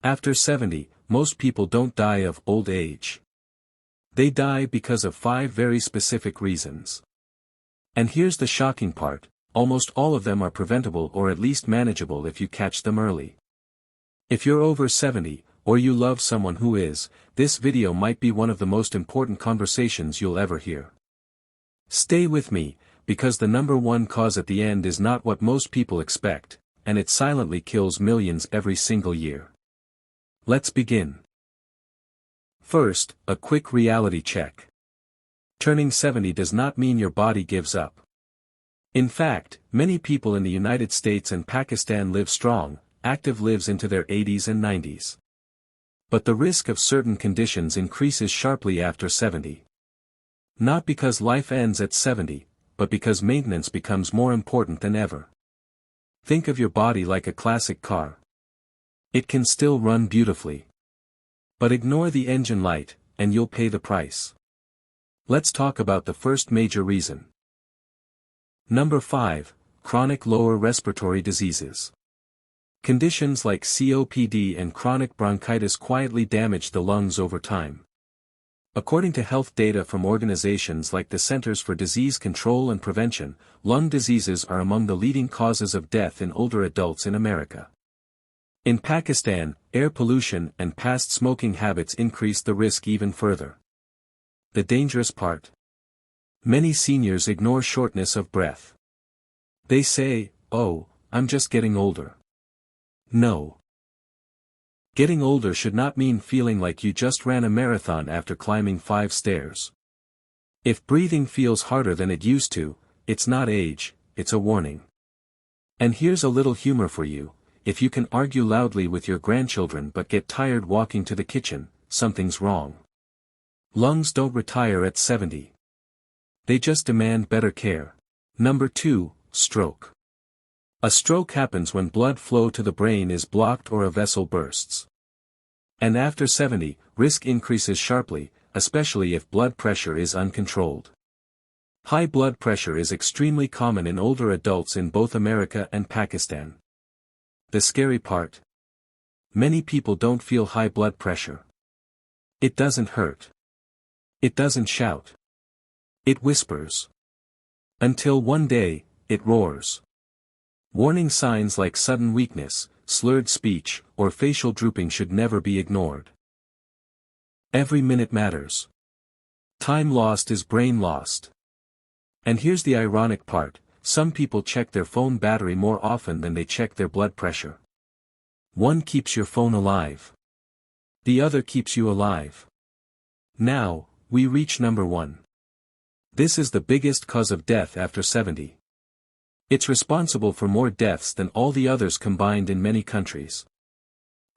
After 70, most people don't die of old age. They die because of 5 very specific reasons. And here's the shocking part, almost all of them are preventable or at least manageable if you catch them early. If you're over 70, or you love someone who is, this video might be one of the most important conversations you'll ever hear. Stay with me, because the number one cause at the end is not what most people expect, and it silently kills millions every single year. Let's begin. First, a quick reality check. Turning 70 does not mean your body gives up. In fact, many people in the United States and Pakistan live strong, active lives into their 80s and 90s. But the risk of certain conditions increases sharply after 70. Not because life ends at 70, but because maintenance becomes more important than ever. Think of your body like a classic car. It can still run beautifully. But ignore the engine light, and you'll pay the price. Let's talk about the first major reason. Number 5, chronic lower respiratory diseases. Conditions like COPD and chronic bronchitis quietly damage the lungs over time. According to health data from organizations like the Centers for Disease Control and Prevention, lung diseases are among the leading causes of death in older adults in America. In Pakistan, air pollution and past smoking habits increase the risk even further. The dangerous part? Many seniors ignore shortness of breath. They say, "Oh, I'm just getting older." No. Getting older should not mean feeling like you just ran a marathon after climbing 5 stairs. If breathing feels harder than it used to, it's not age, it's a warning. And here's a little humor for you, if you can argue loudly with your grandchildren but get tired walking to the kitchen, something's wrong. Lungs don't retire at 70. They just demand better care. Number 2, stroke. A stroke happens when blood flow to the brain is blocked or a vessel bursts. And after 70, risk increases sharply, especially if blood pressure is uncontrolled. High blood pressure is extremely common in older adults in both America and Pakistan. The scary part? Many people don't feel high blood pressure. It doesn't hurt. It doesn't shout. It whispers. Until one day, it roars. Warning signs like sudden weakness, slurred speech, or facial drooping should never be ignored. Every minute matters. Time lost is brain lost. And here's the ironic part, some people check their phone battery more often than they check their blood pressure. One keeps your phone alive. The other keeps you alive. Now, we reach number 1. This is the biggest cause of death after 70. It's responsible for more deaths than all the others combined in many countries.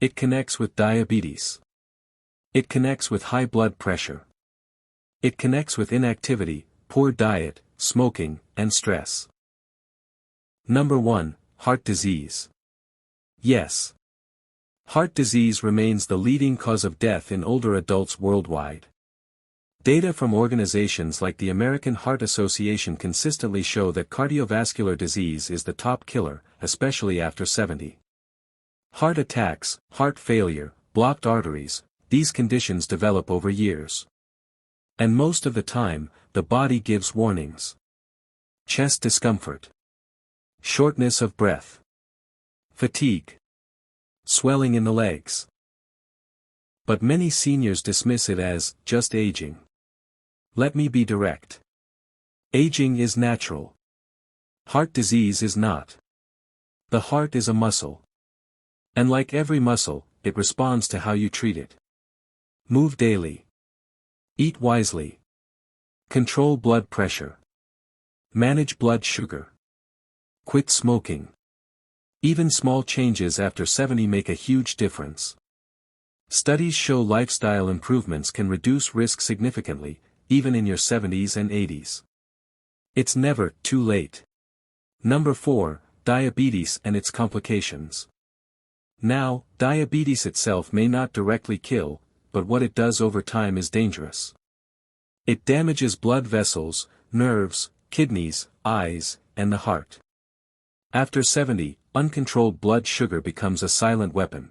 It connects with diabetes. It connects with high blood pressure. It connects with inactivity, poor diet, smoking, and stress. Number 1, heart disease. Yes. Heart disease remains the leading cause of death in older adults worldwide. Data from organizations like the American Heart Association consistently show that cardiovascular disease is the top killer, especially after 70. Heart attacks, heart failure, blocked arteries, these conditions develop over years. And most of the time, the body gives warnings. Chest discomfort. Shortness of breath. Fatigue. Swelling in the legs. But many seniors dismiss it as just aging. Let me be direct. Aging is natural. Heart disease is not. The heart is a muscle. And like every muscle, it responds to how you treat it. Move daily. Eat wisely. Control blood pressure. Manage blood sugar. Quit smoking. Even small changes after 70 make a huge difference. Studies show lifestyle improvements can reduce risk significantly, even in your 70s and 80s. It's never too late. Number 4, diabetes and its complications. Now, diabetes itself may not directly kill, but what it does over time is dangerous. It damages blood vessels, nerves, kidneys, eyes, and the heart. After 70, uncontrolled blood sugar becomes a silent weapon.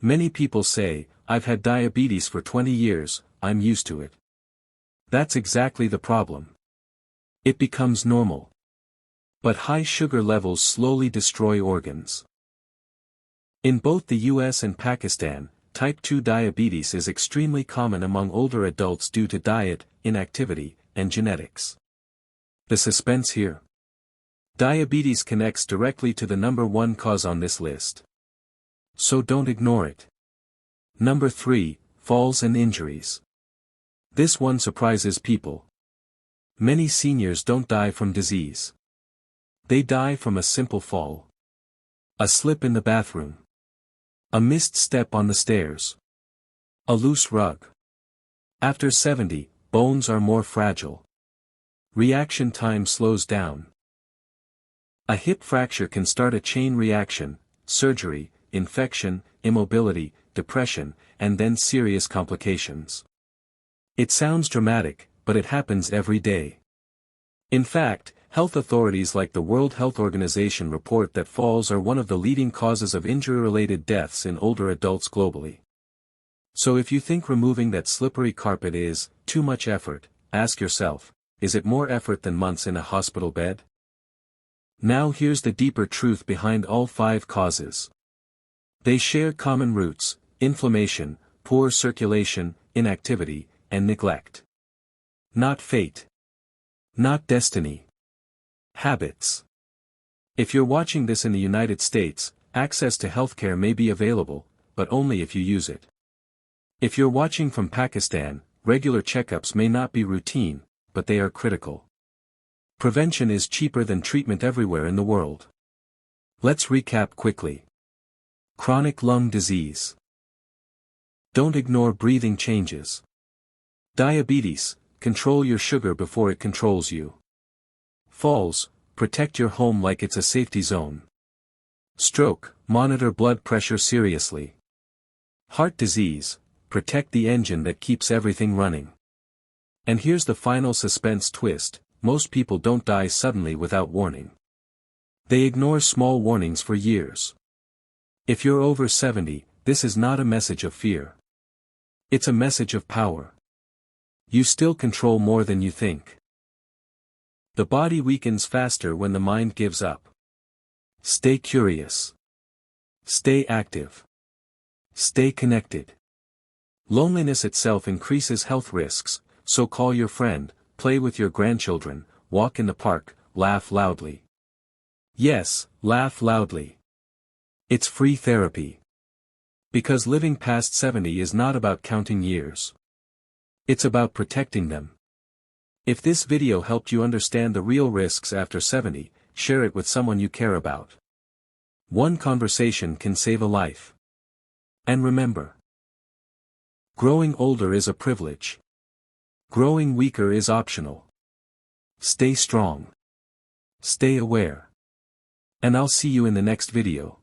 Many people say, "I've had diabetes for 20 years, I'm used to it." That's exactly the problem. It becomes normal. But high sugar levels slowly destroy organs. In both the US and Pakistan, type 2 diabetes is extremely common among older adults due to diet, inactivity, and genetics. The suspense here. Diabetes connects directly to the number one cause on this list. So don't ignore it. Number 3, falls and injuries. This one surprises people. Many seniors don't die from disease. They die from a simple fall. A slip in the bathroom. A missed step on the stairs. A loose rug. After 70, bones are more fragile. Reaction time slows down. A hip fracture can start a chain reaction: surgery, infection, immobility, depression, and then serious complications. It sounds dramatic, but it happens every day. In fact, health authorities like the World Health Organization report that falls are one of the leading causes of injury-related deaths in older adults globally. So if you think removing that slippery carpet is too much effort, ask yourself, is it more effort than months in a hospital bed? Now here's the deeper truth behind all 5 causes. They share common roots: inflammation, poor circulation, inactivity, and neglect. Not fate. Not destiny. Habits. If you're watching this in the United States, access to healthcare may be available, but only if you use it. If you're watching from Pakistan, regular checkups may not be routine, but they are critical. Prevention is cheaper than treatment everywhere in the world. Let's recap quickly. Chronic lung disease. Don't ignore breathing changes. Diabetes, control your sugar before it controls you. Falls, protect your home like it's a safety zone. Stroke, monitor blood pressure seriously. Heart disease, protect the engine that keeps everything running. And here's the final suspense twist: most people don't die suddenly without warning. They ignore small warnings for years. If you're over 70, this is not a message of fear. It's a message of power. You still control more than you think. The body weakens faster when the mind gives up. Stay curious. Stay active. Stay connected. Loneliness itself increases health risks, so call your friend, play with your grandchildren, walk in the park, laugh loudly. Yes, laugh loudly. It's free therapy. Because living past 70 is not about counting years. It's about protecting them. If this video helped you understand the real risks after 70, share it with someone you care about. One conversation can save a life. And remember, growing older is a privilege. Growing weaker is optional. Stay strong. Stay aware. And I'll see you in the next video.